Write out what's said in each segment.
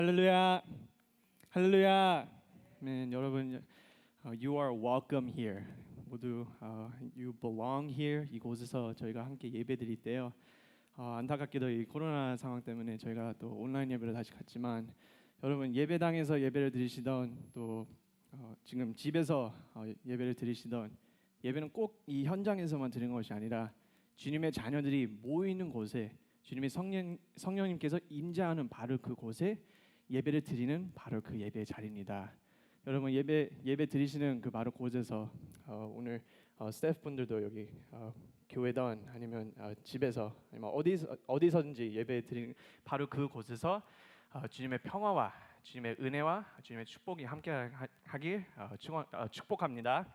할렐루야, 할렐루야. 여러분, you are welcome here. 모두 you belong here. 이곳에서 저희가 함께 예배드릴 때요. 안타깝게도 이 코로나 상황 때문에 저희가 또 온라인 예배를 다시 갔지만 여러분 예배당에서 예배를 드리시던 또 지금 집에서 예배를 드리시던 예배는 꼭 이 현장에서만 드리는 것이 아니라 주님의 자녀들이 모이는 곳에 주님의 성령님께서 임재하는 바로 그곳에 예배를 드리는 바로 그 예배의 자리입니다. 여러분 예배 드리시는 그 바로 곳에서 오늘 스태프분들도 여기 교회든 아니면 집에서 아니면 어디서든지 예배 드리는 바로 그 곳에서 주님의 평화와 주님의 은혜와 주님의 축복이 함께 하길 축복합니다.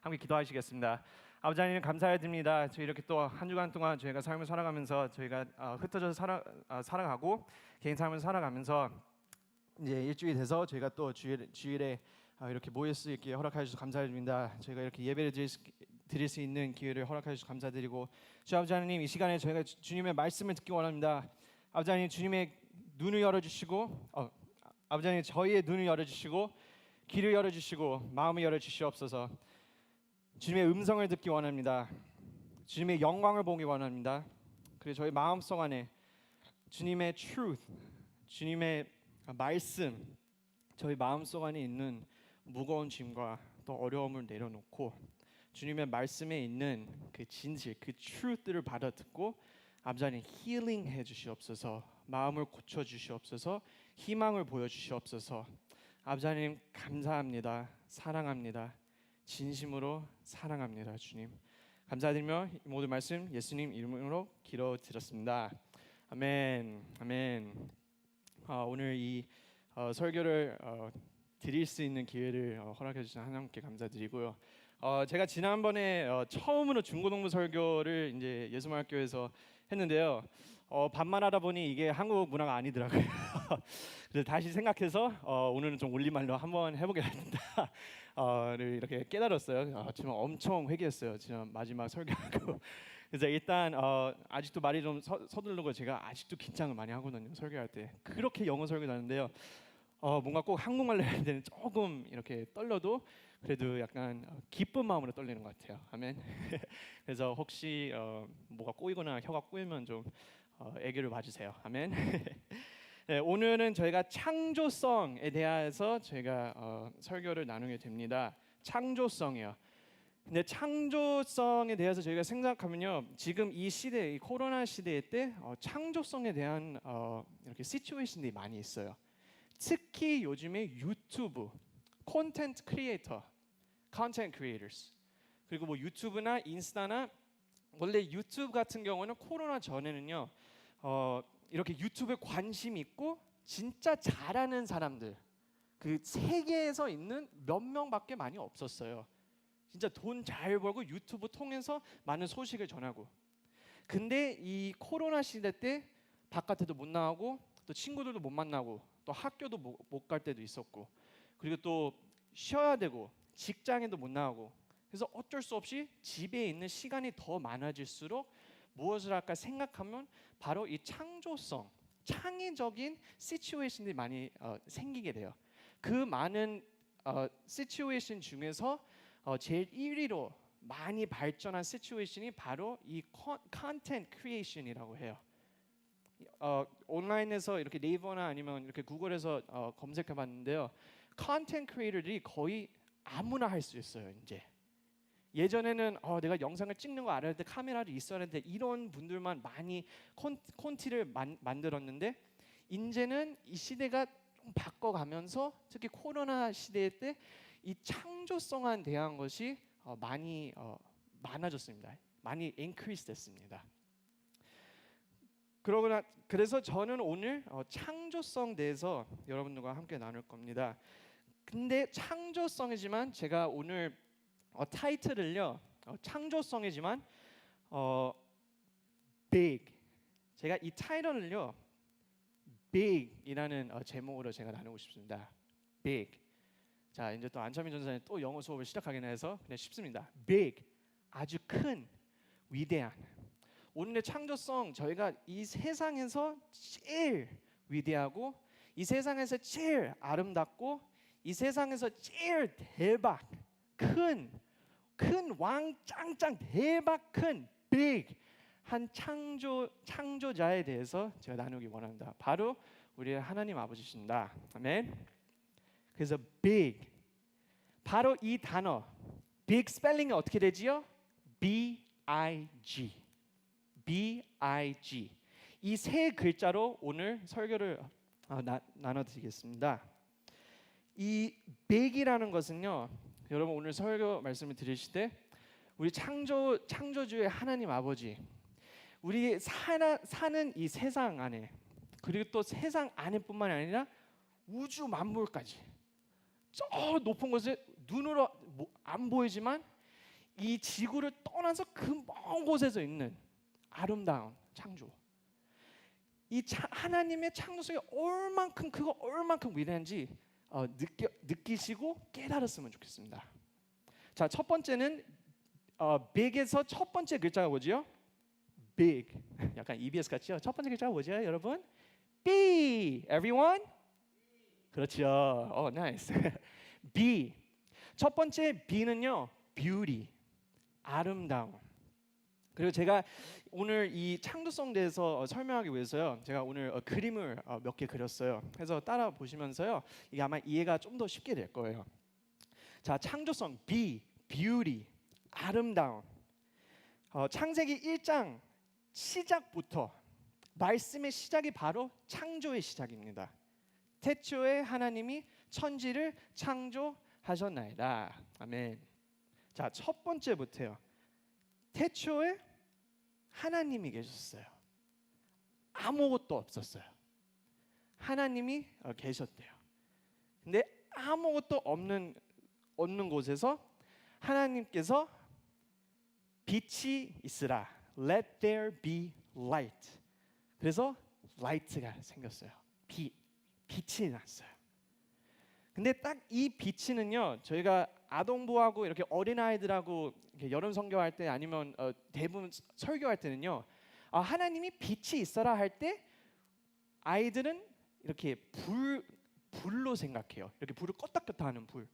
함께 기도하시겠습니다. 아버지 하나님 감사드립니다. 저희 이렇게 또 한 주간 동안 저희가 삶을 살아가면서 저희가 흩어져서 살아가고 개인 삶을 살아가면서 이제 일주일이 돼서 저희가 또 주일에 이렇게 모일 수 있게 허락해 주셔서 감사드립니다. 저희가 이렇게 예배를 드릴 수 있는 기회를 허락해 주셔서 감사드리고 주 아버지 하나님 이 시간에 저희가 주님의 말씀을 듣기 원합니다. 아버지 하나님 주님의 눈을 열어주시고 아버지 하나님 저희의 눈을 열어주시고 귀를 열어주시고 마음을 열어주시옵소서. 주님의 음성을 듣기 원합니다. 주님의 영광을 보기 원합니다. 그리고 저희 마음속 안에 주님의 truth, 주님의 말씀, 저희 마음속 안에 있는 무거운 짐과 또 어려움을 내려놓고 주님의 말씀에 있는 그 진실, 그 truth들을 받아듣고 아버지 하나님 힐링해 주시옵소서. 마음을 고쳐 주시옵소서. 희망을 보여 주시옵소서. 아버지 하나님 감사합니다. 사랑합니다. 진심으로 사랑합니다. 주님 감사드리며 이 모든 말씀 예수님 이름으로 기도드렸습니다. 아멘. 아멘. 오늘 이 설교를 드릴 수 있는 기회를 허락해 주신 하나님께 감사드리고요. 제가 지난번에 처음으로 중고등부 설교를 이제 예수마을교회에서 했는데요. 반말하다 보니 이게 한국 문화가 아니더라고요. 그래서 다시 생각해서 오늘은 좀 올리말로 한번 해보겠습니다. 를 이렇게 깨달았어요. 지금 엄청 회개했어요. 지금 마지막 설교하고. 그래서 일단 아직도 말이 좀 서두르고 제가 아직도 긴장을 많이 하거든요. 설교할 때 그렇게 영어 설교를 하는데요. 뭔가 꼭 한국말로 해야 되는 조금 이렇게 떨려도 그래도 약간 기쁜 마음으로 떨리는 것 같아요. 아멘. 그래서 혹시 뭐가 꼬이거나 혀가 꼬이면 좀 애교를 봐주세요. 아멘. 네, 오늘은 저희가 창조성에 대해서 저희가 설교를 나누게 됩니다. 창조성이요. 근데 창조성에 대해서 저희가 생각하면요, 지금 이 시대, 이 코로나 시대 때 창조성에 대한 이렇게 시츄에이션들이 많이 있어요. 특히 요즘에 유튜브 콘텐츠 크리에이터, 컨텐츠 크리에이터스 그리고 뭐 유튜브나 인스타나 원래 유튜브 같은 경우는 코로나 전에는요 이렇게 유튜브에 관심 있고 진짜 잘하는 사람들 그 세계에서 있는 몇 명밖에 많이 없었어요. 진짜 돈 잘 벌고 유튜브 통해서 많은 소식을 전하고. 근데 이 코로나 시대 때 바깥에도 못 나가고 또 친구들도 못 만나고 또 학교도 못 갈 때도 있었고 그리고 또 쉬어야 되고 직장에도 못 나가고 그래서 어쩔 수 없이 집에 있는 시간이 더 많아질수록 무엇을 할까 생각하면 바로 이 창조성, 창의적인 시츄에이션들이 많이 생기게 돼요. 그 많은 시츄에이션 중에서 제일 1위로 많이 발전한 시츄에이션이 바로 이 컨텐츠 크리에이션이라고 해요. 온라인에서 이렇게 네이버나 아니면 이렇게 구글에서 검색해봤는데요, 컨텐츠 크리에이터들이 거의 아무나 할 수 있어요. 이제 예전에는 내가 영상을 찍는 거 알아야 돼, 카메라도 있어야 돼, 이런 분들만 많이 콘티를 만들었는데 이제는 이 시대가 좀 바꿔가면서 특히 코로나 시대 때 이 창조성에 대한 것이 많이 많아졌습니다. 많이 인크리스 됐습니다. 그래서 저는 오늘 창조성 대해서 여러분들과 함께 나눌 겁니다. 근데 창조성이지만 제가 오늘 타이틀을요 창조성이지만 big, 제가 이 타이틀을요 big이라는 제목으로 제가 나누고 싶습니다. big. 자, 이제 또 안철민 전사님 또 영어 수업을 시작하긴 해서 그냥 쉽습니다. big, 아주 큰, 위대한. 오늘의 창조성, 저희가 이 세상에서 제일 위대하고 이 세상에서 제일 아름답고 이 세상에서 제일 대박 큰 왕짱짱 대박 큰 big 한 창조자에 대해서 제가 나누기 원합니다. 바로 우리 하나님 아버지십니다. 아멘. 그래서 big 바로 이 단어 big 스펠링이 어떻게 되지요? B-I-G B-I-G 이 세 글자로 오늘 설교를 나눠드리겠습니다. 이 big이라는 것은요, 여러분 오늘 설교 말씀을 들으실 때 우리 창조주의 하나님 아버지, 우리 사는 이 세상 안에, 그리고 또 세상 안에뿐만 아니라 우주 만물까지 저 높은 곳에 눈으로 안 보이지만 이 지구를 떠나서 그 먼 곳에서 있는 아름다운 창조, 이 하나님의 창조성이 얼만큼 위대한지 느끼시고 깨달았으면 좋겠습니다. 자, 첫 번째는 big에서 첫 번째 글자가 뭐지요? big. 약간 EBS 같죠? 첫 번째 글자가 뭐죠, 여러분? B. Everyone? 그렇죠. nice. B. 첫 번째 B는요, beauty. 아름다움. 그리고 제가 오늘 이 창조성에 대해서 설명하기 위해서요, 제가 오늘 그림을 몇 개 그렸어요. 그래서 따라 보시면서요, 이게 아마 이해가 좀 더 쉽게 될 거예요. 자, 창조성 B, beauty, 아름다움. 창세기 1장 시작부터 말씀의 시작이 바로 창조의 시작입니다. 태초에 하나님이 천지를 창조하셨나이다. 아멘. 자, 첫 번째부터요. 태초에 하나님이 계셨어요. 아무것도 없었어요. 하나님이 계셨대요. 근데 아무것도 없는 곳에서 하나님께서 빛이 있으라. Let there be light. 그래서 light가 생겼어요. 빛이 났어요. 근데 딱 이 빛이는요, 저희가 아동부하고 이렇게 어린아이들하고 이렇게 여름 선교할 때 아니면 대부분 설교할 때는요, 하나님이 빛이 있어라 할 때 아이들은 이렇게 불로 생각해요. 이렇게 불을 껐다 하는 불.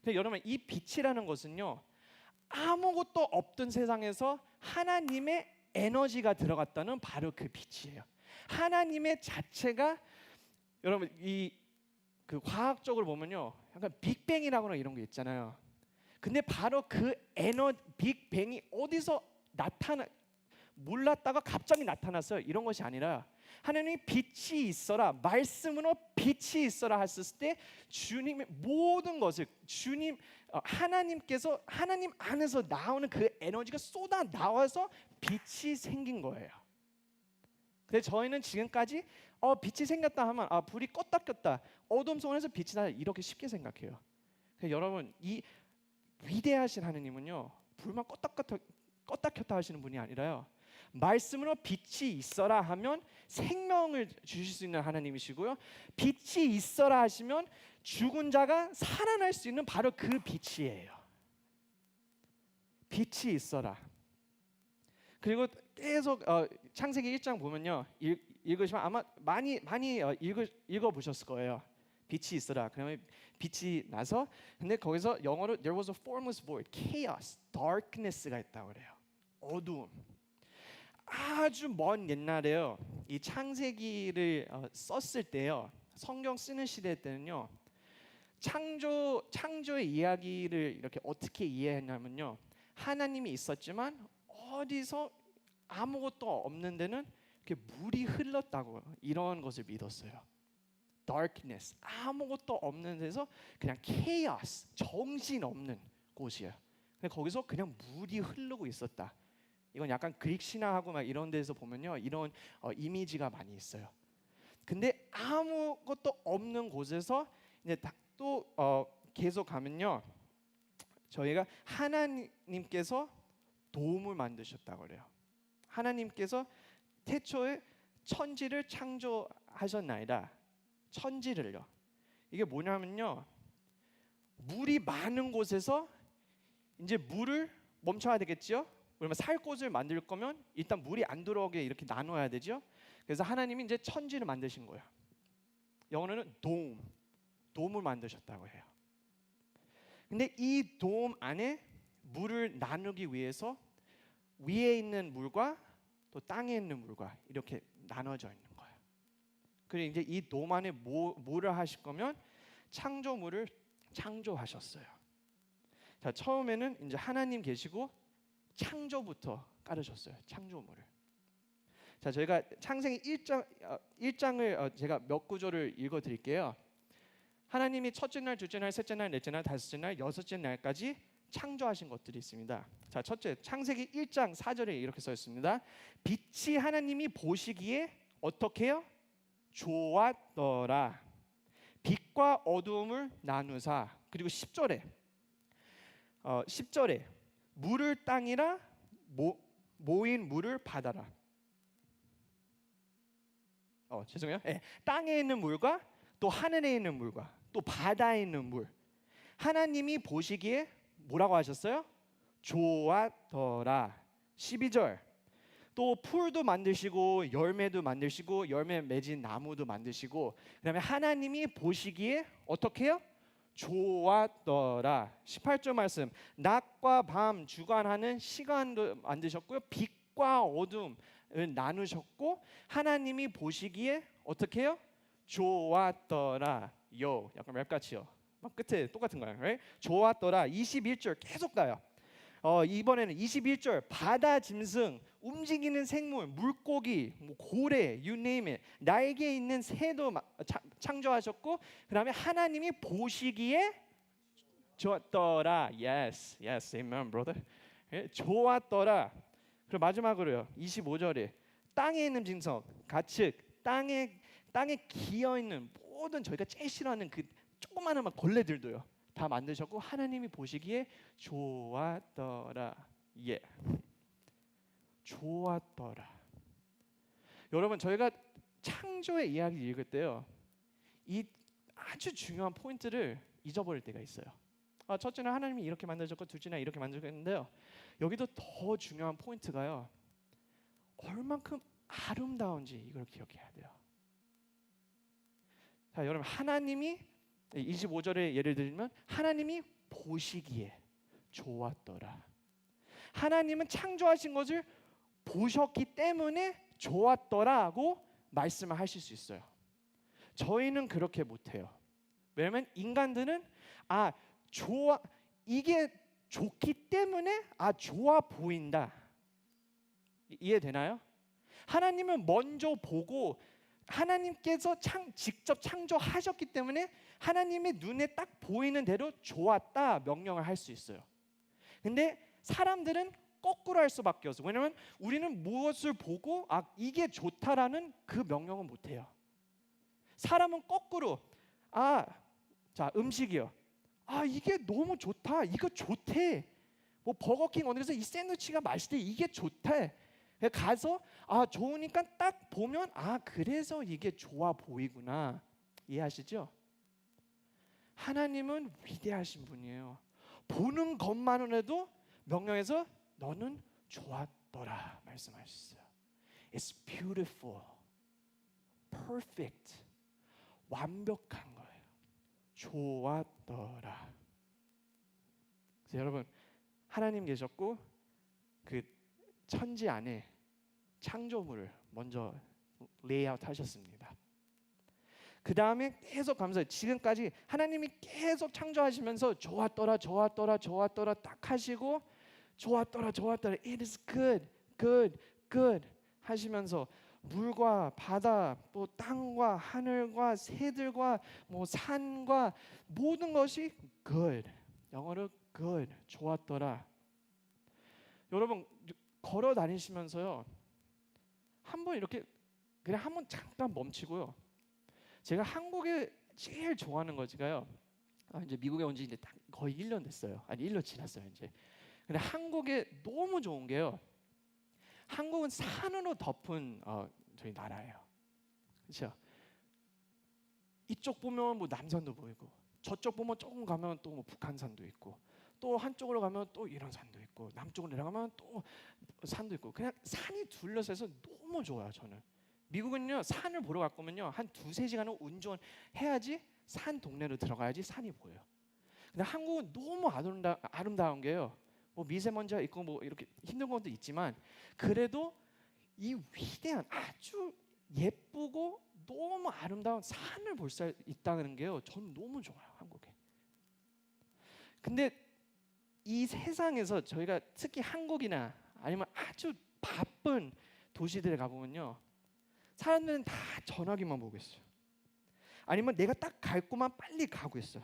근데 여러분, 이 빛이라는 것은요, 아무것도 없던 세상에서 하나님의 에너지가 들어갔다는 바로 그 빛이에요. 하나님의 자체가, 여러분 그 과학적으로 보면요, 약간 빅뱅이라거나 이런 게 있잖아요. 근데 바로 그 빅뱅이 어디서 몰랐다가 갑자기 나타났어요. 이런 것이 아니라 하나님이 빛이 있어라, 말씀으로 빛이 있어라 했을 때 주님의 모든 것을 하나님께서 하나님 안에서 나오는 그 에너지가 쏟아 나와서 빛이 생긴 거예요. 근데 저희는 지금까지 빛이 생겼다 하면 불이 껐다 켰다, 어둠 속에서 빛이 나다, 이렇게 쉽게 생각해요. 여러분, 이 위대하신 하나님은요, 불만 껐다 켰다 하시는 분이 아니라요, 말씀으로 빛이 있어라 하면 생명을 주실 수 있는 하나님이시고요, 빛이 있어라 하시면 죽은 자가 살아날 수 있는 바로 그 빛이에요. 빛이 있어라. 그리고 계속 창세기 1장 보면요, 읽으시면 아마 많이 읽어보셨을 거예요. 빛이 있어라. 그러면 빛이 나서, 근데 거기서 영어로 there was a formless void, chaos, darkness가 있다고 그래요. 어두움. 아주 먼 옛날에요, 이 창세기를 썼을 때요, 성경 쓰는 시대 때는요, 창조의 이야기를 이렇게 어떻게 이해했냐면요, 하나님이 있었지만 어디서 아무것도 없는 데는 이렇게 물이 흘렀다고, 이런 것을 믿었어요. darkness, 아무것도 없는 데서 그냥 chaos, 정신없는 곳이에요. 근데 거기서 그냥 물이 흐르고 있었다. 이건 약간 그릭 신화하고 막 이런 데서 보면요, 이런 이미지가 많이 있어요. 근데 아무것도 없는 곳에서 이제 또 계속 가면요, 저희가 하나님께서 도움을 만드셨다고 그래요. 하나님께서 태초에 천지를 창조하셨나이다. 천지를요. 이게 뭐냐면요, 물이 많은 곳에서 이제 물을 멈춰야 되겠죠. 그러면 살 곳을 만들 거면 일단 물이 안 들어오게 이렇게 나눠야 되죠. 그래서 하나님이 이제 천지를 만드신 거예요. 영어로는 돔을 만드셨다고 해요. 근데 이 돔 안에 물을 나누기 위해서 위에 있는 물과 또 땅에 있는 물과 이렇게 나눠져 있는 거예요. 그리고 이제 이 돔 안에 뭐를 하실 거면 창조물을 창조하셨어요. 자, 처음에는 이제 하나님 계시고 창조부터 깔으셨어요. 창조물을. 자, 저희가 창세기 1장을 제가 몇 구절을 읽어 드릴게요. 하나님이 첫째 날, 둘째 날, 셋째 날, 넷째 날, 다섯째 날, 여섯째 날까지 창조하신 것들이 있습니다. 자, 첫째 창세기 1장 4절에 이렇게 써 있습니다. 빛이 하나님이 보시기에 어떻게 해요? 좋았더라. 빛과 어두움을 나누사. 그리고 10절에 물을 땅이라 모인 물을 바다라. 죄송해요. 네, 땅에 있는 물과 또 하늘에 있는 물과 또 바다에 있는 물. 하나님이 보시기에 뭐라고 하셨어요? 좋았더라. 12절. 또 풀도 만드시고 열매도 만드시고 열매 맺은 나무도 만드시고 그다음에 하나님이 보시기에 어떻게 해요? 좋았더라. 18절 말씀. 낮과 밤 주관하는 시간도 만드셨고요. 빛과 어둠을 나누셨고 하나님이 보시기에 어떻게 해요? 좋았더라. 약간 랩같이요. 막 끝에 똑같은 거예요. right? 좋았더라. 21절 계속 가요. 이번에는 21절. 바다 짐승, 움직이는 생물, 물고기, 뭐 고래, you name it. 날개 있는 새도 창조하셨고 그다음에 하나님이 보시기에 좋았더라. Yes, amen, brother. 좋았더라. 그리고 마지막으로요. 25절에 땅에 있는 짐승, 가축, 땅에 기어 있는 모든 저희가 제일 싫어하는 그 조그마한 벌레들도요. 다 만드셨고 하나님이 보시기에 좋았더라. 좋았더라. 여러분 저희가 창조의 이야기 읽을 때요. 이 아주 중요한 포인트를 잊어버릴 때가 있어요. 첫째는 하나님이 이렇게 만드셨고 둘째는 이렇게 만드셨는데요. 여기도 더 중요한 포인트가요. 얼만큼 아름다운지 이걸 기억해야 돼요. 자, 여러분 하나님이 25절에 예를 들면 하나님이 보시기에 좋았더라. 하나님은 창조하신 것을 보셨기 때문에 좋았더라고 말씀을 하실 수 있어요. 저희는 그렇게 못해요. 왜냐하면 인간들은 이게 좋기 때문에 좋아 보인다. 이해되나요? 하나님은 먼저 보고 하나님께서 직접 창조하셨기 때문에 하나님의 눈에 딱 보이는 대로 좋았다 명령을 할 수 있어요. 근데 사람들은 거꾸로 할 수밖에 없어요. 왜냐하면 우리는 무엇을 보고 이게 좋다라는 그 명령을 못해요. 사람은 거꾸로 자 음식이요. 이게 너무 좋다. 이거 좋대. 뭐 버거킹 어디서 이 샌드위치가 맛있대. 이게 좋대. 가서 좋으니까 딱 보면 그래서 이게 좋아 보이구나. 이해하시죠? 하나님은 위대하신 분이에요. 보는 것만으로도 명령해서 너는 좋았더라 말씀하셨어요. It's beautiful, perfect, 완벽한 거예요. 좋았더라. 그래서 여러분 하나님 계셨고 그 천지 안에 창조물을 먼저 레이아웃 하셨습니다. 그 다음에 계속 감사해요. 지금까지 하나님이 계속 창조하시면서 좋았더라 딱 하시고 좋았더라 it is good 하시면서 물과 바다 또 땅과 하늘과 새들과 뭐 산과 모든 것이 good, 영어로 good, 좋았더라. 여러분 걸어 다니시면서요 한번 이렇게 그냥 한번 잠깐 멈추고요. 제가 한국에 제일 좋아하는 거지가요. 이제 미국에 온 지 이제 딱 거의 1년 됐어요. 1년 지났어요 이제. 근데 한국에 너무 좋은 게요. 한국은 산으로 덮은 저희 나라예요. 그렇죠? 이쪽 보면 뭐 남산도 보이고, 저쪽 보면 조금 가면 또 뭐 북한산도 있고, 또 한쪽으로 가면 또 이런 산도 있고, 남쪽으로 내려가면 또 산도 있고, 그냥 산이 둘러싸여서 너무 좋아요 저는. 미국은요 산을 보러 갈 거면요 한 2-3시간은 운전해야지 산 동네로 들어가야지 산이 보여요. 근데 한국은 너무 아름다운 게요. 뭐 미세먼지가 있고 뭐 이렇게 힘든 것도 있지만 그래도 이 위대한 아주 예쁘고 너무 아름다운 산을 볼 수 있다는 게요. 저는 너무 좋아요 한국에. 근데 이 세상에서 저희가 특히 한국이나 아니면 아주 바쁜 도시들에 가보면요 사람들은 다 전화기만 보고 있어요. 아니면 내가 딱 갈 곳만 빨리 가고 있어요.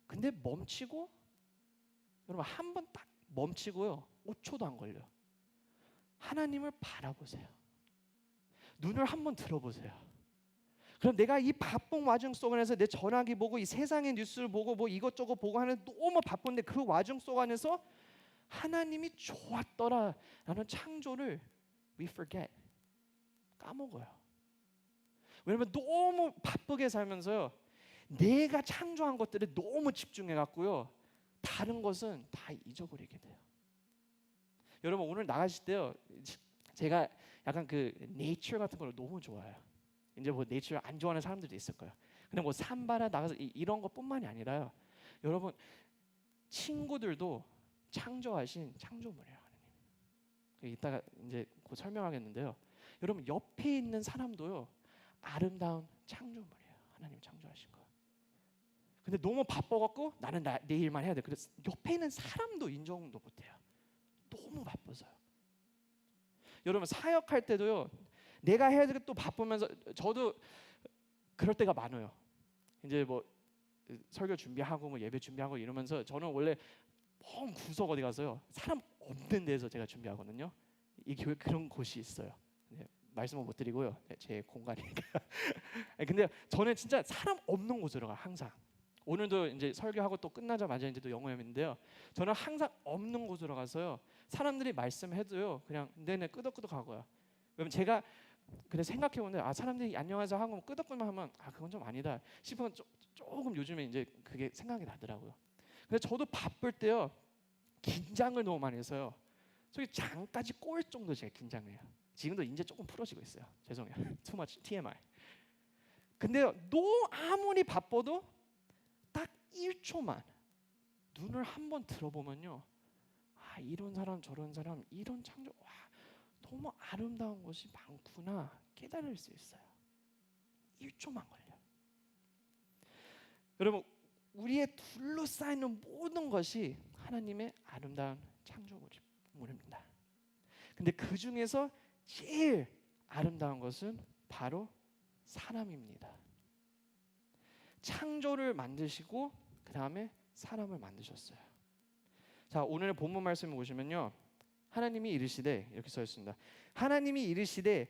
근데 멈추고 여러분 한 번 딱 멈추고요 5초도 안 걸려요. 하나님을 바라보세요. 눈을 한번 들어보세요. 그럼 내가 이 바쁜 와중 속안에서 내 전화기 보고 이 세상의 뉴스를 보고 뭐 이것저것 보고 하는 너무 바쁜데 그 와중 속안에서 하나님이 좋았더라라는 창조를 we forget 까먹어요. 왜냐면 너무 바쁘게 살면서요 내가 창조한 것들에 너무 집중해 갖고요 다른 것은 다 잊어버리게 돼요. 여러분 오늘 나가실 때요 제가 약간 그 네이처 같은 걸 너무 좋아해요. 이제 뭐 네이처 안 좋아하는 사람들도 있을 거예요. 근데 뭐 산바라 나가서 이런 것뿐만이 아니라요 여러분 친구들도 창조하신 창조물이에요 하나님. 이따가 이제 곧 설명하겠는데요 여러분 옆에 있는 사람도요 아름다운 창조물이에요. 하나님 창조하신 거. 근데 너무 바빠갖고 나는 내 일만 해야 돼. 그래서 옆에 있는 사람도 인정도 못해요. 너무 바빠서요. 여러분 사역할 때도요 내가 해야 될 것도 바쁘면서 저도 그럴 때가 많아요. 이제 뭐 설교 준비하고 뭐 예배 준비하고 이러면서 저는 원래 먼 구석 어디 가서요 사람 없는 데서 제가 준비하거든요. 이 교회 그런 곳이 있어요. 네, 말씀은 못 드리고요. 네, 제 공간이니까. 근데 저는 진짜 사람 없는 곳으로 가 항상. 오늘도 이제 설교하고 또 끝나자마자 이제 또 영어회인데요. 저는 항상 없는 곳으로 가서요. 사람들이 말씀해도요. 그냥 내내 끄덕끄덕 하고요. 왜냐면 제가 근데 생각해 보는데 사람들이 안녕하세요 하고 끄덕끄덕 하면 그건 좀 아니다 싶으면 조금 요즘에 이제 그게 생각이 나더라고요. 근데 저도 바쁠 때요. 긴장을 너무 많이 해서요. 솔직히 장까지 꼴 정도 제가 긴장해요. 지금도 이제 조금 풀어지고 있어요. 죄송해요. Too much TMI. 근데요. 너 아무리 바빠도 딱 1초만 눈을 한번 들어보면요. 이런 사람 저런 사람 이런 창조 너무 아름다운 것이 많구나 깨달을 수 있어요. 1초만 걸려요. 여러분 우리의 둘러싸이는 모든 것이 하나님의 아름다운 창조물입니다. 근데 그 중에서 제일 아름다운 것은 바로 사람입니다. 창조를 만드시고 그 다음에 사람을 만드셨어요. 자 오늘의 본문 말씀을 보시면요 하나님이 이르시되 이렇게 써 있습니다. 하나님이 이르시되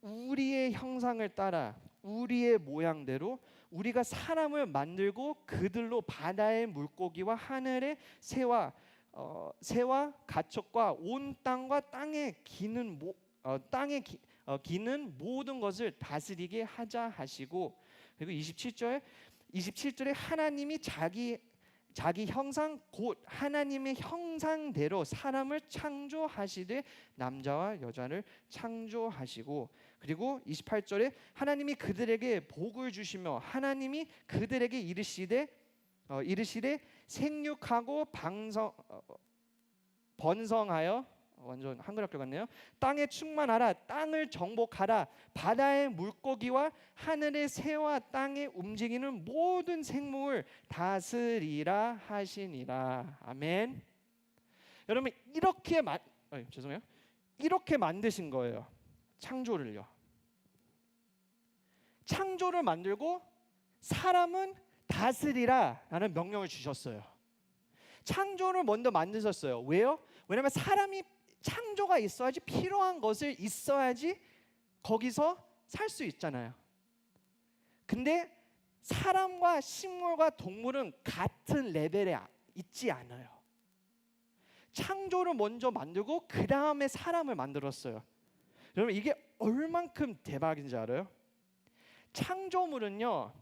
우리의 형상을 따라 우리의 모양대로 우리가 사람을 만들고 그들로 바다의 물고기와 하늘의 새와 가축과 온 땅과 땅에 기는 기는 모든 것을 다스리게 하자 하시고 그리고 27절에 하나님이 자기 형상 곧 하나님의 형상대로 사람을 창조하시되 남자와 여자를 창조하시고 그리고 28절에 하나님이 그들에게 복을 주시며 하나님이 그들에게 이르시되 생육하고 번성하여 완전 한글 학교 같네요. 땅에 충만하라 땅을 정복하라 바다의 물고기와 하늘의 새와 땅에 움직이는 모든 생물을 다스리라 하시니라. 아멘. 여러분 이렇게 만드신 거예요. 창조를요. 창조를 만들고 사람은 다스리라라는 명령을 주셨어요. 창조를 먼저 만드셨어요. 왜요? 왜냐하면 사람이 창조가 있어야지 필요한 것을 있어야지 거기서 살 수 있잖아요. 근데 사람과 식물과 동물은 같은 레벨에 있지 않아요. 창조를 먼저 만들고 그 다음에 사람을 만들었어요. 여러분 이게 얼만큼 대박인지 알아요? 창조물은요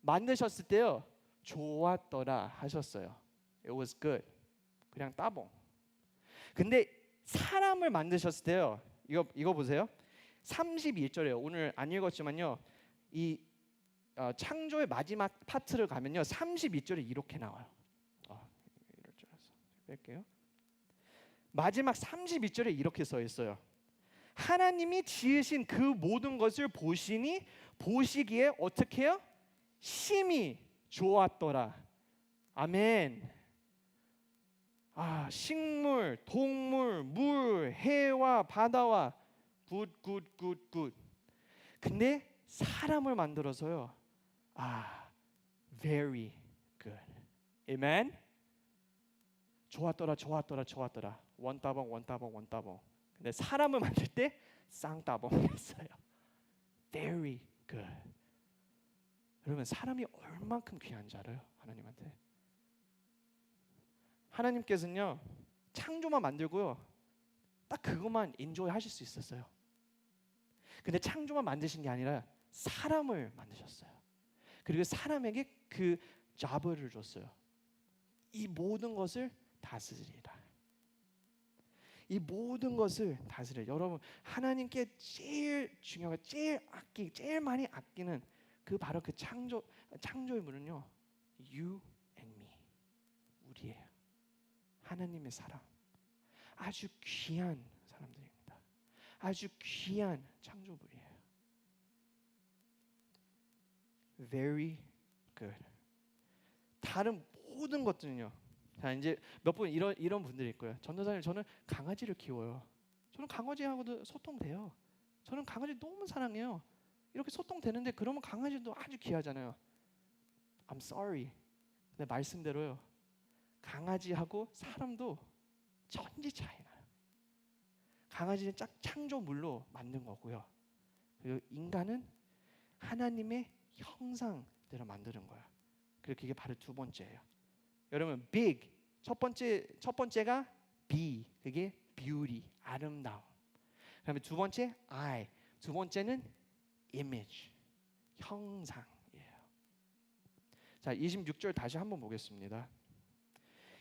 만드셨을 때요 좋았더라 하셨어요. It was good. 그냥 따봉. 근데 사람을 만드셨을 때요 이거 보세요. 31절이에요. 오늘 안 읽었지만요. 이 창조의 마지막 파트를 가면요. 32절에 이렇게 나와요. 이럴 줄 알았어. 뺄게요. 마지막 32절에 이렇게 써 있어요. 하나님이 지으신 그 모든 것을 보시니 보시기에 어떻게 해요? 심히 좋았더라. 아멘. 식물, 동물, 물, 해와 바다와 굿. 근데 사람을 만들어서요. very good. 아멘. 좋았더라. 원따봉. 근데 사람을 만들 때 쌍따봉이었어요. very good. 여러분 사람이 얼만큼 귀한지 알아요? 하나님한테. 하나님께서는요 창조만 만들고요 딱 그것만 인조이 하실 수 있었어요. 근데 창조만 만드신 게 아니라 사람을 만드셨어요. 그리고 사람에게 그 잡을 줬어요. 이 모든 것을 다스리라. 이 모든 것을 다스려. 여러분 하나님께 제일 중요하고 제일 많이 아끼는 그 바로 그 창조의 문은요 you and me, 우리예요. 하나님의 사람, 아주 귀한 사람들입니다. 아주 귀한 창조물이에요. Very good. 다른 모든 것들은요. 자 이제 몇 분 이런 분들이 있고요. 전도사님 저는 강아지를 키워요. 저는 강아지하고도 소통돼요. 저는 강아지 너무 사랑해요. 이렇게 소통되는데 그러면 강아지도 아주 귀하잖아요. I'm sorry. 근데 말씀대로요. 강아지하고 사람도 천지 차이 나요. 강아지는 짝 창조물로 만든 거고요. 그리고 인간은 하나님의 형상대로 만드는 거야. 그리고 그게 바로 두 번째예요. 여러분 big 첫 번째가 be 그게 beauty 아름다움. 그다음에 두 번째 I 두 번째는 image 형상이에요. 자 26절 다시 한번 보겠습니다.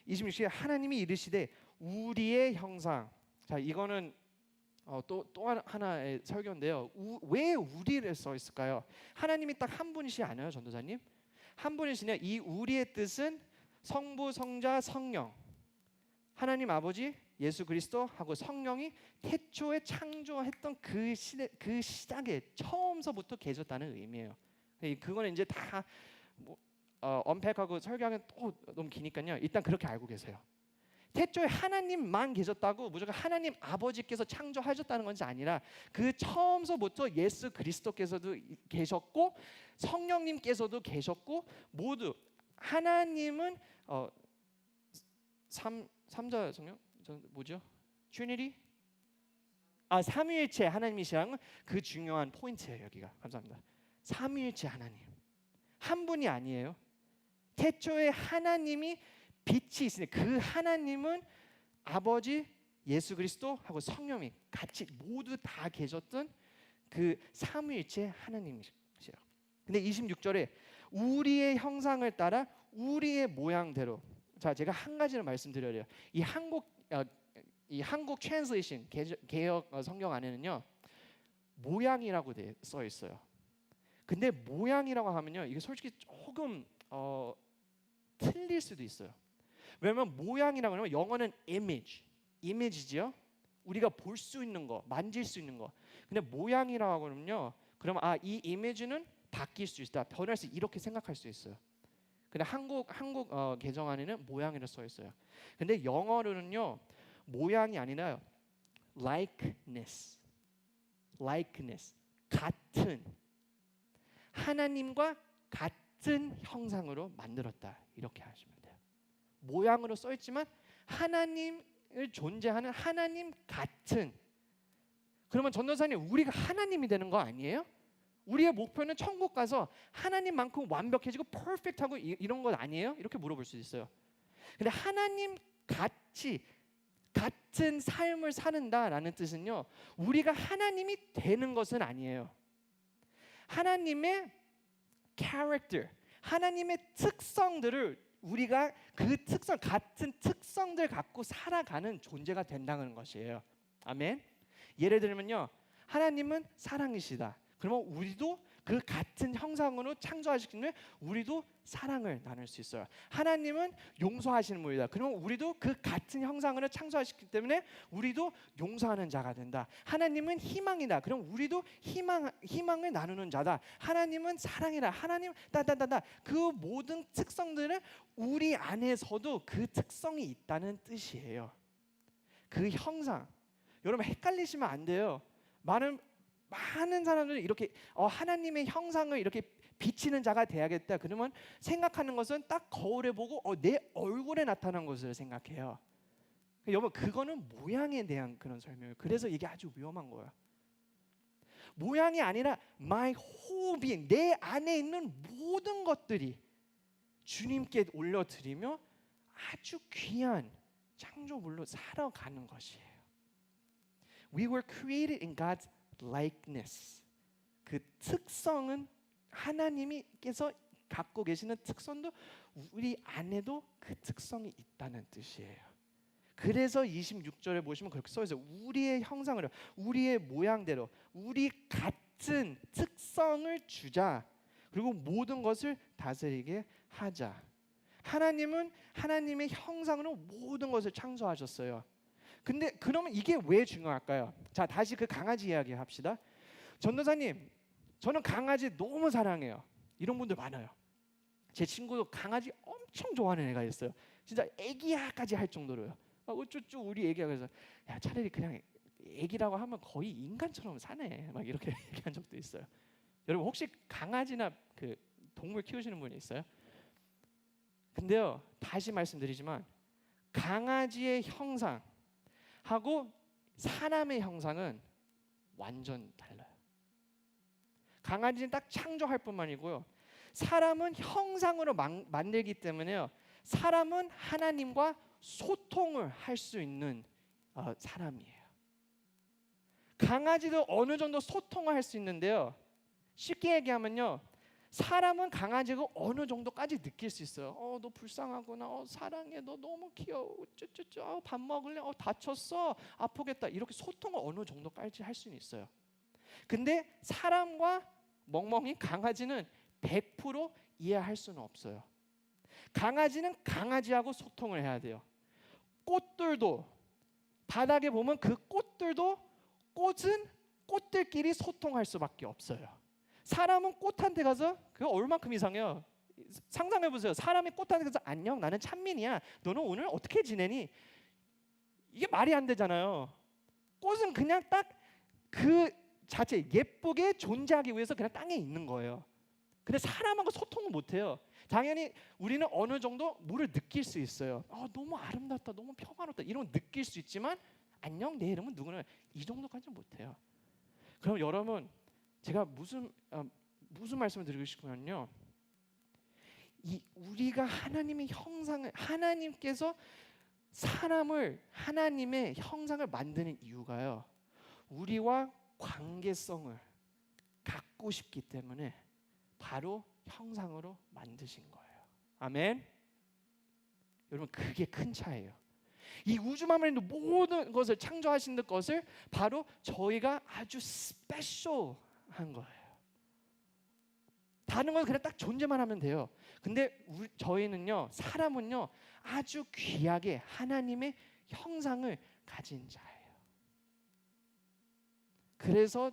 26절에 하나님이 이르시되 우리의 형상. 자 이거는 또 하나의 설교인데요. 왜 우리를 써 있을까요? 하나님이 딱 한 분이시 않아요, 전도사님? 한 분이시냐? 이 우리의 뜻은 성부, 성자, 성령, 하나님 아버지, 예수 그리스도하고 성령이 태초에 창조했던 그 시작에 처음서부터 계셨다는 의미예요. 그거는 이제 다 언팩하고 설교하면 또 너무 기니까요. 일단 그렇게 알고 계세요. 태초에 하나님만 계셨다고 무조건 하나님 아버지께서 창조하셨다는 것이 아니라 그 처음서부터 예수 그리스도께서도 계셨고 성령님께서도 계셨고 모두 하나님은 삼자 성령 뭐죠? 트리니티? 삼위일체 하나님이시라는 그 중요한 포인트예요. 여기가 감사합니다. 삼위일체 하나님 한 분이 아니에요. 태초에 하나님이 빛이 있으니 그 하나님은 아버지 예수 그리스도하고 성령이 같이 모두 다 계셨던 그 삼위일체 하나님이시요. 근데 26절에 우리의 형상을 따라 우리의 모양대로. 자 제가 한 가지를 말씀드려야 돼요. 이 한국 트랜slation 개역 성경 안에는요 모양이라고 써 있어요. 근데 모양이라고 하면요 이게 솔직히 조금 틀릴 수도 있어요. 왜냐면 모양이라고 하면 영어는 image지요. 우리가 볼 수 있는 거, 만질 수 있는 거. 근데 모양이라고 하면요, 그러면 이 이미지는 바뀔 수 있다, 변할 수 이렇게 생각할 수 있어요. 근데 한국 개정 안에는 모양이라 써 있어요. 근데 영어로는요 모양이 아니라 likeness, 같은 하나님과 같은 형상으로 만들었다 이렇게 하시면 돼요. 모양으로 써 있지만 하나님을 존재하는 하나님 같은. 그러면 전도사님 우리가 하나님이 되는 거 아니에요? 우리의 목표는 천국 가서 하나님만큼 완벽해지고 퍼펙트하고 이런 것 아니에요? 이렇게 물어볼 수 있어요. 근데 하나님 같이 같은 삶을 사는다라는 뜻은요 우리가 하나님이 되는 것은 아니에요. 하나님의 캐릭터, 하나님의 특성들을 우리가 그 특성 같은 특성들 갖고 살아가는 존재가 된다는 것이에요. 아멘. 예를 들면요 하나님은 사랑이시다. 그러면 우리도 그 같은 형상으로 창조하시기 때문에 우리도 사랑을 나눌 수 있어요. 하나님은 용서하시는 분이다. 그러면 우리도 그 같은 형상으로 창조하시기 때문에 우리도 용서하는 자가 된다. 하나님은 희망이다. 그럼 우리도 희망을 나누는 자다. 하나님은 사랑이다. 하나님 따다다다. 그 모든 특성들은 우리 안에서도 그 특성이 있다는 뜻이에요. 그 형상. 여러분 헷갈리시면 안 돼요. 많은 사람들이 이렇게 하나님의 형상을 이렇게 비치는 자가 돼야겠다. 그러면 생각하는 것은 딱 거울에 보고 내 얼굴에 나타난 것을 생각해요. 여러분 그거는 모양에 대한 그런 설명이에요. 그래서 이게 아주 위험한 거예요. 모양이 아니라 my whole being, 내 안에 있는 모든 것들이 주님께 올려드리며 아주 귀한 창조물로 살아가는 것이에요. We were created in God's likeness. 그 특성은 하나님께서 갖고 계시는 특성도 우리 안에도 그 특성이 있다는 뜻이에요. 그래서 26절에 보시면 그렇게 써 있어요. 우리의 형상으로, 우리의 모양대로, 우리 같은 특성을 주자. 그리고 모든 것을 다스리게 하자. 하나님은 하나님의 형상으로 모든 것을 창조하셨어요. 근데 그러면 이게 왜 중요할까요? 자, 다시 그 강아지 이야기 합시다. 전도사님, 저는 강아지 너무 사랑해요. 이런 분들 많아요. 제 친구도 강아지 엄청 좋아하는 애가 있어요. 진짜 애기야까지 할 정도로요. 어쭈쭈 우리 애기야. 그래서 야, 차라리 그냥 애기라고 하면 거의 인간처럼 사네. 막 이렇게 얘기한 적도 있어요. 여러분 혹시 강아지나 그 동물 키우시는 분이 있어요? 근데요, 다시 말씀드리지만 강아지의 형상 하고 사람의 형상은 완전 달라요. 강아지는 딱 창조할 뿐만이고요. 사람은 형상으로 만들기 때문에요. 사람은 하나님과 소통을 할 수 있는 사람이에요. 강아지도 어느 정도 소통을 할 수 있는데요. 쉽게 얘기하면요. 사람은 강아지가 어느 정도까지 느낄 수 있어요. 너 불쌍하구나. 사랑해. 너 너무 귀여워. 쭈쭈쭈. 밥 먹을래? 다쳤어. 아프겠다. 이렇게 소통을 어느 정도까지 할 수는 있어요. 근데 사람과 멍멍이 강아지는 100% 이해할 수는 없어요. 강아지는 강아지하고 소통을 해야 돼요. 꽃들도 바닥에 보면 그 꽃들도 꽃은 꽃들끼리 소통할 수밖에 없어요. 사람은 꽃한테 가서 그거 얼마큼 이상해요. 상상해 보세요. 사람이 꽃한테 가서 안녕, 나는 찬민이야. 너는 오늘 어떻게 지내니? 이게 말이 안 되잖아요. 꽃은 그냥 딱 그 자체 예쁘게 존재하기 위해서 그냥 땅에 있는 거예요. 근데 사람하고 소통은 못해요. 당연히 우리는 어느 정도 뭐를 느낄 수 있어요. 너무 아름답다, 너무 평화롭다 이런 거 느낄 수 있지만 안녕, 내 이름은 누구는 이 정도까지는 못해요. 그럼 여러분 제가 무슨 말씀을 드리고 싶으면요, 우리가 하나님의 형상을, 하나님께서 사람을 하나님의 형상을 만드는 이유가요, 우리와 관계성을 갖고 싶기 때문에 바로 형상으로 만드신 거예요. 아멘. 여러분 그게 큰 차이예요. 이 우주만물에 있는 모든 것을 창조하신 것을 바로 저희가 아주 스페셜한 거예요. 다른 건 그냥 딱 존재만 하면 돼요. 근데 저희는요, 사람은요, 아주 귀하게 하나님의 형상을 가진 자예요. 그래서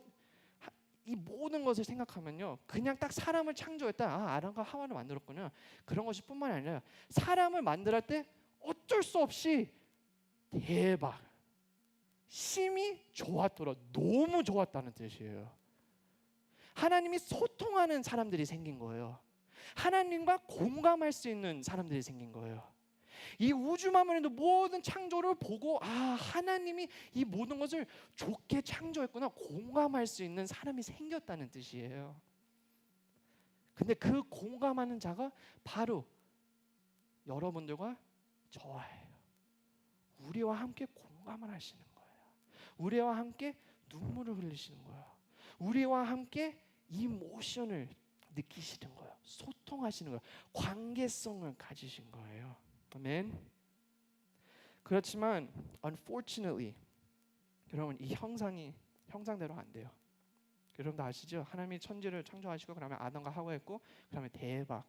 이 모든 것을 생각하면요, 그냥 딱 사람을 창조했다, 아담과 하와를 만들었구나, 그런 것이 뿐만 아니라 사람을 만들 때 어쩔 수 없이 대박, 심히 좋았더라, 너무 좋았다는 뜻이에요. 하나님이 소통하는 사람들이 생긴 거예요. 하나님과 공감할 수 있는 사람들이 생긴 거예요. 이 우주 만물의 모든 창조를 보고 하나님이 이 모든 것을 좋게 창조했구나, 공감할 수 있는 사람이 생겼다는 뜻이에요. 근데 그 공감하는 자가 바로 여러분들과 저예요. 우리와 함께 공감을 하시는 거예요. 우리와 함께 눈물을 흘리시는 거예요. 우리와 함께 이모션을 느끼시는 거예요. 소통하시는 거예요. 관계성을 가지신 거예요. 아멘. 그렇지만 unfortunately 여러분, 이 형상이 형상대로 안 돼요. 여러분도 아시죠? 하나님이 천지를 창조하시고 그다음에 아담과 하와했고 그다음에 대박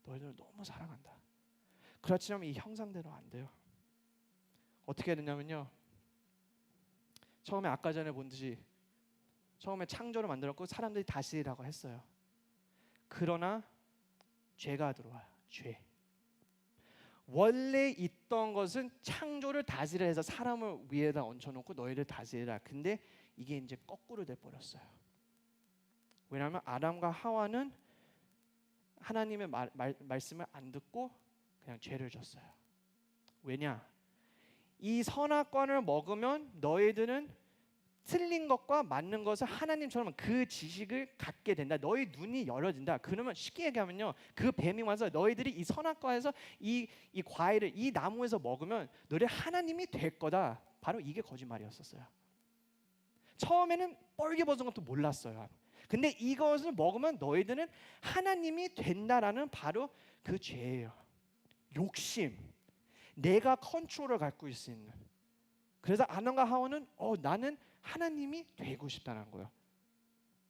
너희들을 너무 사랑한다. 그렇지만 이 형상대로 안 돼요. 어떻게 되냐면요. 처음에 아까 전에 본 듯이 처음에 창조를 만들었고 사람들이 다스리라고 했어요. 그러나 죄가 들어와요. 죄. 원래 있던 것은 창조를 다스리라 해서 사람을 위에다 얹혀놓고 너희를 다스리라. 근데 이게 이제 거꾸로 돼버렸어요. 왜냐하면 아담과 하와는 하나님의 말씀을 안 듣고 그냥 죄를 졌어요. 왜냐? 이 선악과를 먹으면 너희들은 틀린 것과 맞는 것을 하나님처럼 그 지식을 갖게 된다. 너희 눈이 열어진다. 그러면 쉽게 얘기하면요, 그 뱀이 와서 너희들이 이 선악과에서 이 과일을 이 나무에서 먹으면 너희 하나님이 될 거다. 바로 이게 거짓말이었었어요. 처음에는 뻘개벗은 것도 몰랐어요. 근데 이것을 먹으면 너희들은 하나님이 된다라는 바로 그 죄예요. 욕심, 내가 컨트롤을 갖고 있을 수 있는. 그래서 아담과 하와는 나는 하나님이 되고 싶다는 거예요.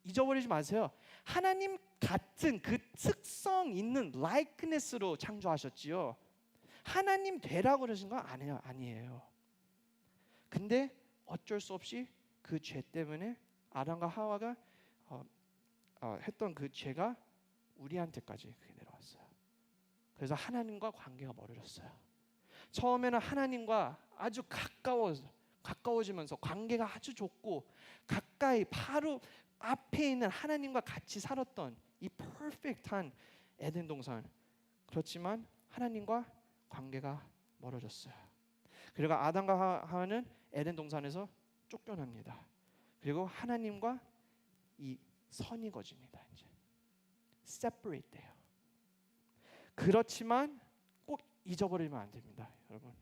잊어버리지 마세요. 하나님 같은 그 특성 있는 likeness로 창조하셨지요. 하나님 되라고 그러신 건 아니에요. 근데 어쩔 수 없이 그 죄 때문에 아담과 하와가 했던 그 죄가 우리한테까지 그게 내려왔어요. 그래서 하나님과 관계가 멀어졌어요. 처음에는 하나님과 아주 가까워지면서 관계가 아주 좋고 가까이 바로 앞에 있는 하나님과 같이 살았던 이 퍼펙트한 에덴 동산. 그렇지만 하나님과 관계가 멀어졌어요. 그리고 아담과 하와는 에덴 동산에서 쫓겨납니다. 그리고 하나님과 이 선이 거집니다. 이제 separate 돼요. 그렇지만 꼭 잊어버리면 안 됩니다, 여러분.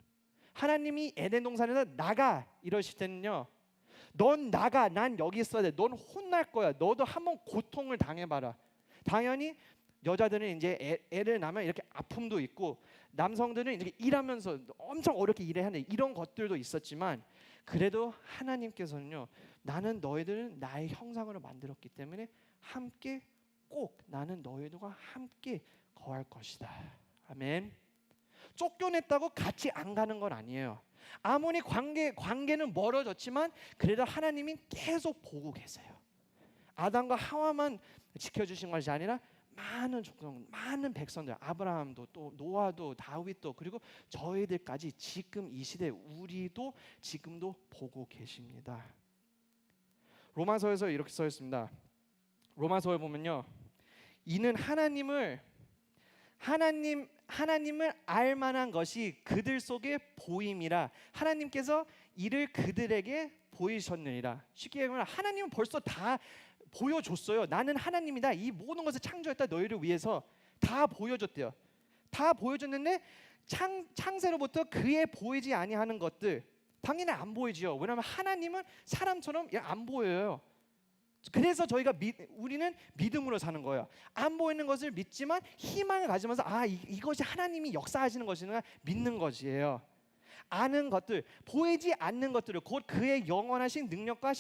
하나님이 에덴 동산에서 나가 이러실 때는요, 넌 나가, 난 여기 있어야 돼. 넌 혼날 거야. 너도 한번 고통을 당해봐라. 당연히 여자들은 이제 애를 낳으면 이렇게 아픔도 있고 남성들은 이렇게 일하면서 엄청 어렵게 일해야 하는 이런 것들도 있었지만 그래도 하나님께서는요, 나는 너희들은 나의 형상으로 만들었기 때문에 함께 꼭 나는 너희들과 함께 거할 것이다. 아멘. 쫓겨냈다고 같이 안 가는 건 아니에요. 아무리 관계는 멀어졌지만 그래도 하나님이 계속 보고 계세요. 아담과 하와만 지켜주신 것이 아니라 많은 족속, 많은 백성들, 아브라함도 또 노아도 다윗도 그리고 저희들까지 지금 이 시대 우리도 지금도 보고 계십니다. 로마서에서 이렇게 써 있습니다. 로마서에 보면요, 이는 하나님을 알 만한 것이 그들 속에 보임이라 하나님께서 이를 그들에게 보이셨느니라. 쉽게 얘기하면 하나님은 벌써 다 보여줬어요. 나는 하나님이다. 이 모든 것을 창조했다. 너희를 위해서 다 보여줬대요. 다 보여줬는데 창세로부터 그의 보이지 아니하는 것들 당연히 안 보이지요. 왜냐하면 하나님은 사람처럼 안 보여요. 그래서 우리는 믿음으로 사는 거예요. 안 보이는 것을 믿지만 희망을 가지면서 이것이 하나님이 역사하시는 것이구나 믿는 것이에요. 아는 것들, 보이지 않는 것들을 곧 그의 영원하신 능력과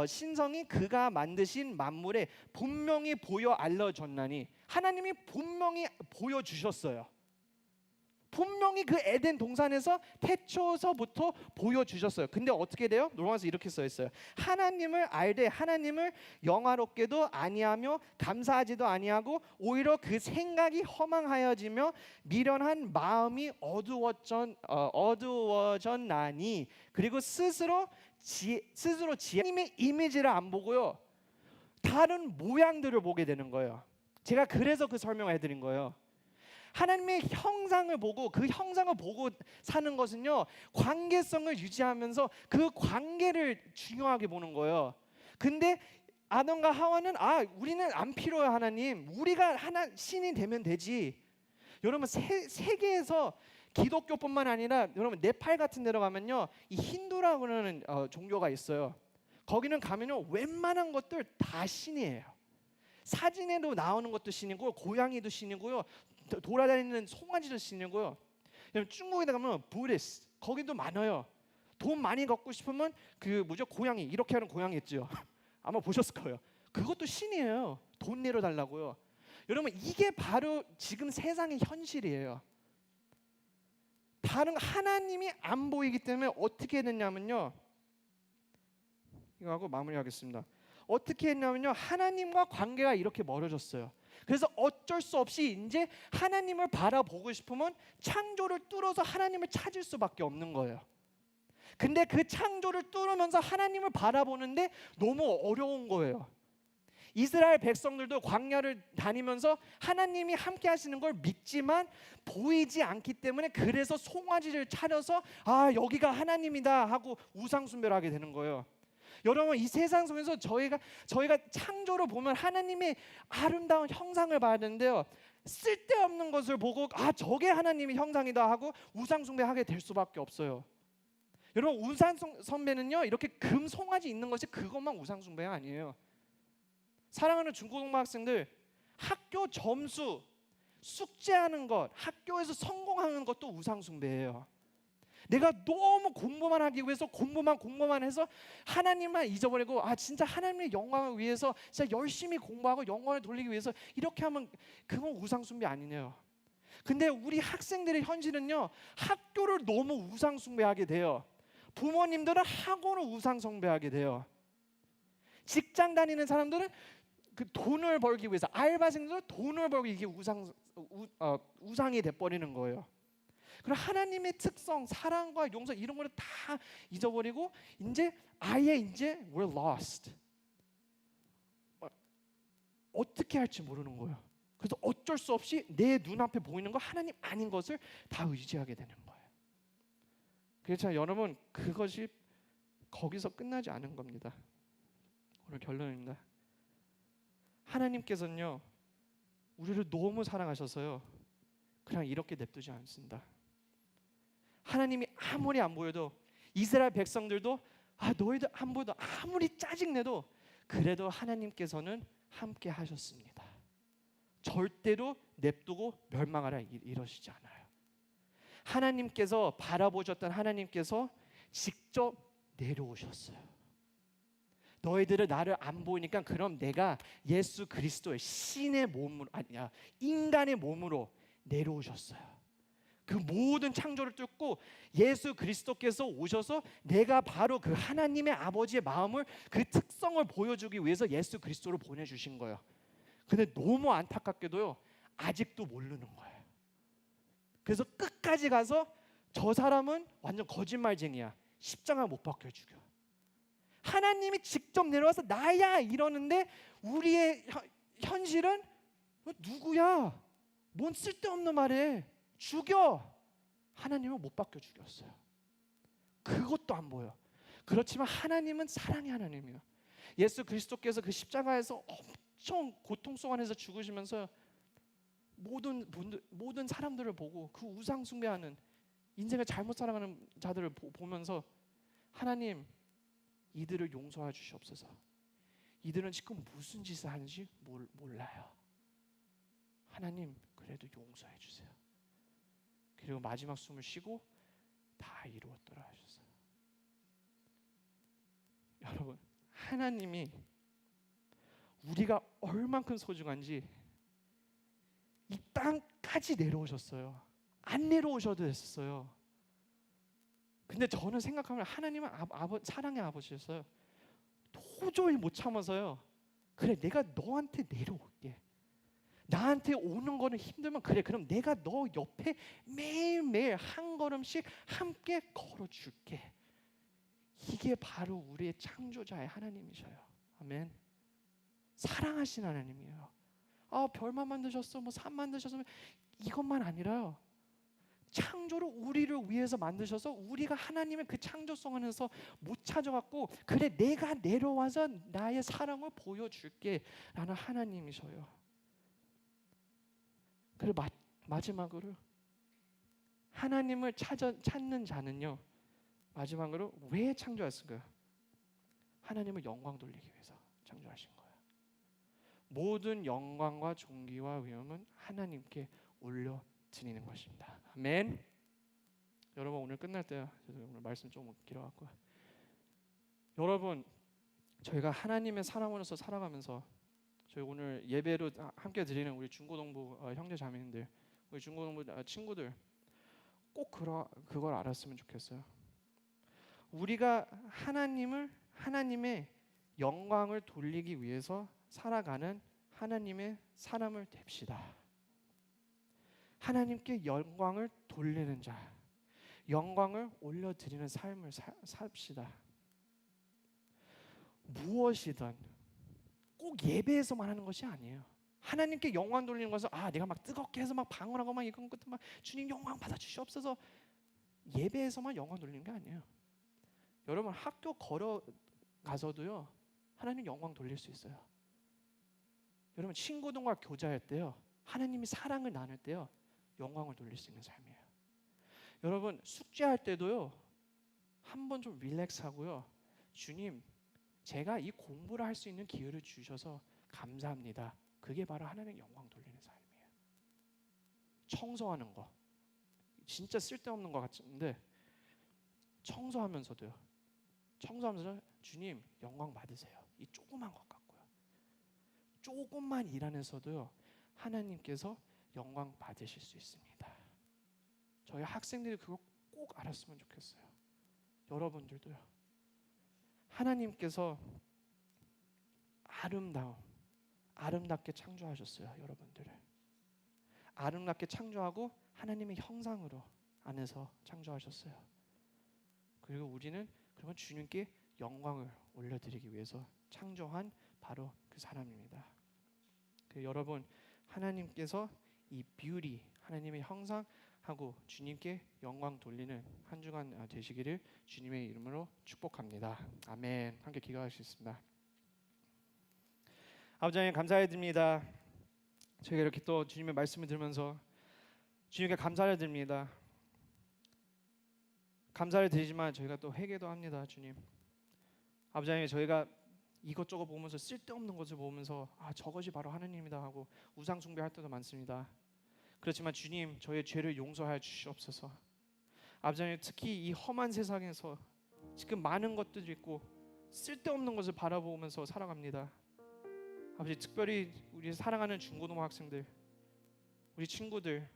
신성이 그가 만드신 만물에 분명히 보여 알려졌나니 하나님이 분명히 보여주셨어요. 분명히 그 에덴 동산에서 태초서부터 보여주셨어요. 근데 어떻게 돼요? 로마서 이렇게 써 있어요. 하나님을 알되 하나님을 영화롭게도 아니하며 감사하지도 아니하고 오히려 그 생각이 허망하여지며 미련한 마음이 어두워졌나니 그리고 스스로 하나님의 이미지를 안 보고요, 다른 모양들을 보게 되는 거예요. 제가 그래서 그 설명을 해드린 거예요. 하나님의 형상을 보고 그 형상을 보고 사는 것은요, 관계성을 유지하면서 그 관계를 중요하게 보는 거예요. 근데 아담과 하와는 우리는 안 필요해요. 하나님, 우리가 신이 되면 되지. 여러분 세계에서 기독교뿐만 아니라 여러분 네팔 같은 데로 가면요, 이 힌두라고 하는 종교가 있어요. 거기는 가면요 웬만한 것들 다 신이에요. 사진에도 나오는 것도 신이고 고양이도 신이고요, 돌아다니는 송아지도 신이고요. 중국에 가면 부디스트 거기도 많아요. 돈 많이 갖고 싶으면 그 뭐죠? 고양이 이렇게 하는 고양이 있죠. 아마 보셨을 거예요. 그것도 신이에요. 돈 내려달라고요. 여러분 이게 바로 지금 세상의 현실이에요. 다른 하나님이 안 보이기 때문에 어떻게 됐냐면요. 이거 하고 마무리하겠습니다. 어떻게 했냐면요. 하나님과 관계가 이렇게 멀어졌어요. 그래서 어쩔 수 없이 이제 하나님을 바라보고 싶으면 창조를 뚫어서 하나님을 찾을 수밖에 없는 거예요. 근데 그 창조를 뚫으면서 하나님을 바라보는데 너무 어려운 거예요. 이스라엘 백성들도 광야를 다니면서 하나님이 함께 하시는 걸 믿지만 보이지 않기 때문에 그래서 송아지를 차려서 아 여기가 하나님이다 하고 우상 숭배를 하게 되는 거예요. 여러분 이 세상 속에서 저희가 창조를 보면 하나님의 아름다운 형상을 봐야 되는데요. 쓸데없는 것을 보고 아 저게 하나님의 형상이다 하고 우상 숭배하게 될 수밖에 없어요. 여러분 우상 숭배는요 이렇게 금 송아지 있는 것이 그것만 우상 숭배가 아니에요. 사랑하는 중고등부 학생들, 학교 점수, 숙제하는 것, 학교에서 성공하는 것도 우상 숭배예요. 내가 너무 공부만 하기 위해서 공부만 해서 하나님만 잊어버리고 아 진짜 하나님의 영광을 위해서 진짜 열심히 공부하고 영광을 돌리기 위해서 이렇게 하면 그건 우상 숭배 아니네요. 근데 우리 학생들의 현실은요 학교를 너무 우상 숭배하게 돼요. 부모님들은 학원을 우상 숭배하게 돼요. 직장 다니는 사람들은 그 돈을 벌기 위해서 알바생들은 돈을 벌기 이게 우상이 돼버리는 거예요. 그리고 하나님의 특성, 사랑과 용서 이런 거를 다 잊어버리고 이제 we're lost. 어떻게 할지 모르는 거예요. 그래서 어쩔 수 없이 내 눈앞에 보이는 거 하나님 아닌 것을 다 의지하게 되는 거예요. 그렇죠 여러분 그것이 거기서 끝나지 않은 겁니다. 오늘 결론입니다. 하나님께서는요 우리를 너무 사랑하셔서요 그냥 이렇게 냅두지 않습니다. 하나님이 아무리 안 보여도 이스라엘 백성들도 너희들 안 보여도 아무리 짜증내도 그래도 하나님께서는 함께 하셨습니다. 절대로 냅두고 멸망하라 이러시지 않아요. 하나님께서 바라보셨던 하나님께서 직접 내려오셨어요. 너희들은 나를 안 보이니까 그럼 내가 예수 그리스도의 신의 몸으로 아니야 인간의 몸으로 내려오셨어요. 그 모든 창조를 뚫고 예수 그리스도께서 오셔서 내가 바로 그 하나님의 아버지의 마음을 그 특성을 보여주기 위해서 예수 그리스도를 보내주신 거예요. 근데 너무 안타깝게도요 아직도 모르는 거예요. 그래서 끝까지 가서 저 사람은 완전 거짓말쟁이야. 십자가 못 박혀 죽여. 하나님이 직접 내려와서 나야 이러는데 우리의 현실은 누구야? 뭔 쓸데없는 말에 죽여. 하나님은 못 박혀 죽였어요. 그것도 안 보여. 그렇지만 하나님은 사랑의 하나님이에요. 예수 그리스도께서 그 십자가에서 엄청 고통 속 안에서 죽으시면서 모든 사람들을 보고 그 우상 숭배하는 인생을 잘못 살아가는 자들을 보면서 하나님 이들을 용서해 주시옵소서. 이들은 지금 무슨 짓을 하는지 몰라요. 하나님 그래도 용서해 주세요. 그리고 마지막 숨을 쉬고 다 이루었더라 하셨어요. 여러분 하나님이 우리가 얼만큼 소중한지 이 땅까지 내려오셨어요. 안 내려오셔도 됐었어요. 근데 저는 생각하면 하나님은 사랑의 아버지였어요. 도저히 못 참아서요. 그래 내가 너한테 내려올게. 나한테 오는 거는 힘들면 그래 그럼 내가 너 옆에 매일매일 한 걸음씩 함께 걸어줄게. 이게 바로 우리의 창조자의 하나님이셔요. 아멘. 사랑하신 하나님이에요. 별만 만드셨어 뭐 산 만드셨어 이것만 아니라요. 창조를 우리를 위해서 만드셔서 우리가 하나님의 그 창조성 안에서 못 찾아갖고 그래 내가 내려와서 나의 사랑을 보여줄게 라는 하나님이셔요. 그리고 마지막으로 하나님을 찾는 자는요 마지막으로 왜 창조했을까요? 하나님을 영광 돌리기 위해서 창조하신 거예요. 모든 영광과 존귀와 위엄은 하나님께 올려드리는 것입니다. 아멘. 여러분 오늘 끝날 때요. 오늘 말씀 좀 길어갖고 여러분 저희가 하나님의 사람으로서 살아가면서 저희 오늘 예배로 함께 드리는 우리 중고등부 형제 자매님들, 우리 중고등부 친구들 꼭 그걸 알았으면 좋겠어요. 우리가 하나님의 영광을 돌리기 위해서 살아가는 하나님의 사람을 됩시다. 하나님께 영광을 돌리는 자, 영광을 올려드리는 삶을 삽시다. 무엇이든 꼭 예배에서만 하는 것이 아니에요. 하나님께 영광 돌리는 것은 내가 막 뜨겁게 해서 막 방언하고 막 이건 것도 막 주님 영광 받아 주시옵소서 예배에서만 영광 돌리는 게 아니에요. 여러분 학교 걸어가서도요 하나님 영광 돌릴 수 있어요. 여러분 친구들과 교제할 때요 하나님이 사랑을 나눌 때요 영광을 돌릴 수 있는 삶이에요. 여러분 숙제할 때도요 한번 좀 릴렉스하고요 주님 제가 이 공부를 할 수 있는 기회를 주셔서 감사합니다. 그게 바로 하나님 영광 돌리는 삶이에요. 청소하는 거 진짜 쓸데없는 것 같은데 청소하면서 주님 영광 받으세요. 이 조그만 것 같고요. 조금만 일 안에서도요 하나님께서 영광 받으실 수 있습니다. 저희 학생들이 그걸 꼭 알았으면 좋겠어요. 여러분들도요. 하나님께서 아름답게 창조하셨어요. 여러분들을 아름답게 창조하고 하나님의 형상으로 안에서 창조하셨어요. 그리고 우리는 그러면 주님께 영광을 올려드리기 위해서 창조한 바로 그 사람입니다. 여러분 하나님께서 이 뷰티 하나님의 형상하고 주님께 영광 돌리는 한 주간 되시기를 주님의 이름으로 축복합니다. 아멘. 함께 기도하시겠습니다. 아버지 하나님 감사드립니다. 저희가 이렇게 또 주님의 말씀을 들으면서 주님께 감사를 드립니다. 감사를 드리지만 저희가 또 회개도 합니다. 주님 아버지 하나님 저희가 이것저것 보면서 쓸데없는 것을 보면서 저것이 바로 하나님이다 하고 우상 숭배할 때도 많습니다. 그렇지만 주님 저희의 죄를 용서하여 주시옵소서. 아버지 하나님 특히 이 험한 세상에서 지금 많은 것들이 있고 쓸데없는 것을 바라보면서 살아갑니다. 아버지 특별히 우리 사랑하는 중고등부 학생들 우리 친구들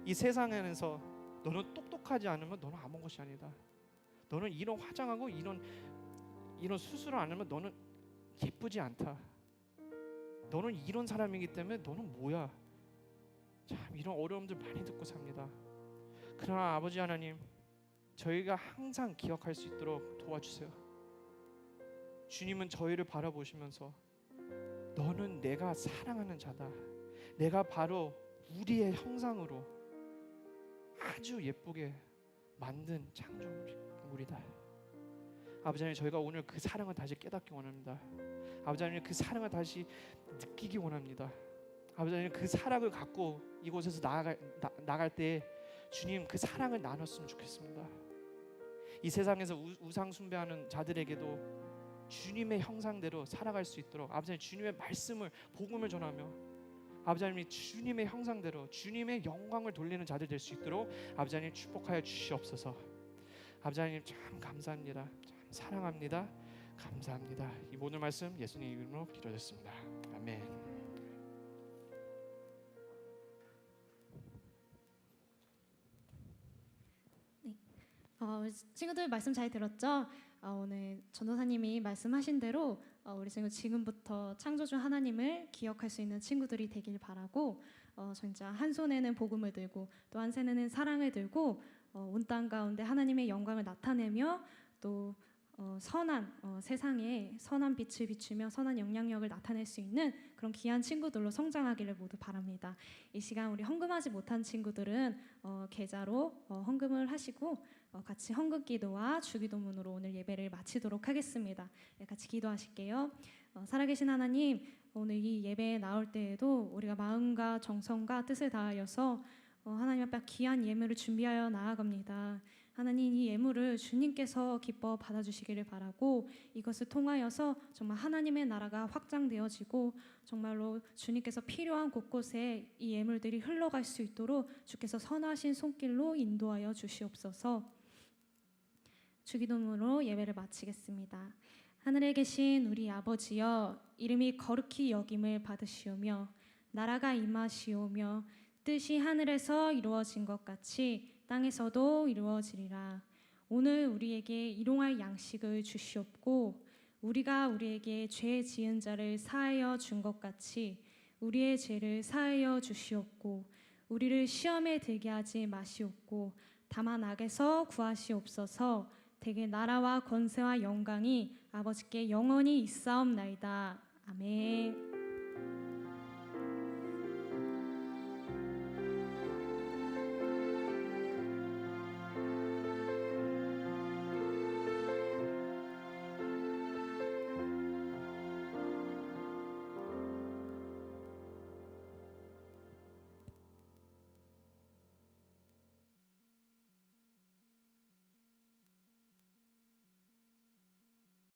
이 세상 안에서 너는 똑똑하지 않으면 너는 아무것이 아니다. 너는 이런 화장하고 이런 수술을 안 하면 너는 예쁘지 않다. 너는 이런 사람이기 때문에 너는 뭐야. 참 이런 어려움들 많이 듣고 삽니다. 그러나 아버지 하나님 저희가 항상 기억할 수 있도록 도와주세요. 주님은 저희를 바라보시면서 너는 내가 사랑하는 자다. 내가 바로 우리의 형상으로 아주 예쁘게 만든 창조물이다. 아버지 하나님 저희가 오늘 그 사랑을 다시 깨닫기 원합니다. 아버지 하나님 그 사랑을 다시 느끼기 원합니다. 아버지 하나님 그 사랑을 갖고 이곳에서 나갈 때 주님 그 사랑을 나눴으면 좋겠습니다. 이 세상에서 우상 숭배하는 자들에게도 주님의 형상대로 살아갈 수 있도록 아버지 하나님 주님의 말씀을 복음을 전하며 아버지 하나님 주님의 형상대로 주님의 영광을 돌리는 자들 될 수 있도록 아버지 하나님 축복하여 주시옵소서. 아버지 하나님 참 감사합니다. 참 사랑합니다. 감사합니다. 이 모든 말씀 예수님 이름으로 기도했습니다. 아멘. 친구들 말씀 잘 들었죠? 오늘 전도사님이 말씀하신 대로 우리 친구 지금부터 창조주 하나님을 기억할 수 있는 친구들이 되길 바라고 진짜 한 손에는 복음을 들고 또 한 손에는 사랑을 들고 온 땅 가운데 하나님의 영광을 나타내며 또 선한 세상에 선한 빛을 비추며 선한 영향력을 나타낼 수 있는 그런 귀한 친구들로 성장하기를 모두 바랍니다. 이 시간 우리 헌금하지 못한 친구들은 계좌로 헌금을 하시고 같이 헌금 기도와 주기도문으로 오늘 예배를 마치도록 하겠습니다. 같이 기도하실게요. 살아계신 하나님 오늘 이 예배에 나올 때에도 우리가 마음과 정성과 뜻을 다하여서 하나님 앞에 귀한 예물을 준비하여 나아갑니다. 하나님, 이 예물을 주님께서 기뻐 받아주시기를 바라고, 이것을 통하여서 정말 하나님의 나라가 확장되어지고 정말로 주님께서 필요한 곳곳에 이 예물들이 흘러갈 수 있도록 주께서 선하신 손길로 인도하여 주시옵소서. 주기도문으로 예배를 마치겠습니다. 하늘에 계신 우리 아버지여, 이름이 거룩히 여김을 받으시오며 나라가 임하시오며 뜻이 하늘에서 이루어진 것 같이 땅에서도 이루어지리라. 오늘 우리에게 일용할 양식을 주시옵고, 우리가 우리에게 죄 지은 자를 사하여 준 것 같이 우리의 죄를 사하여 주시옵고, 우리를 시험에 들게 하지 마시옵고 다만 악에서 구하시옵소서. 대개 나라와 권세와 영광이 아버지께 영원히 있사옵나이다. 아멘.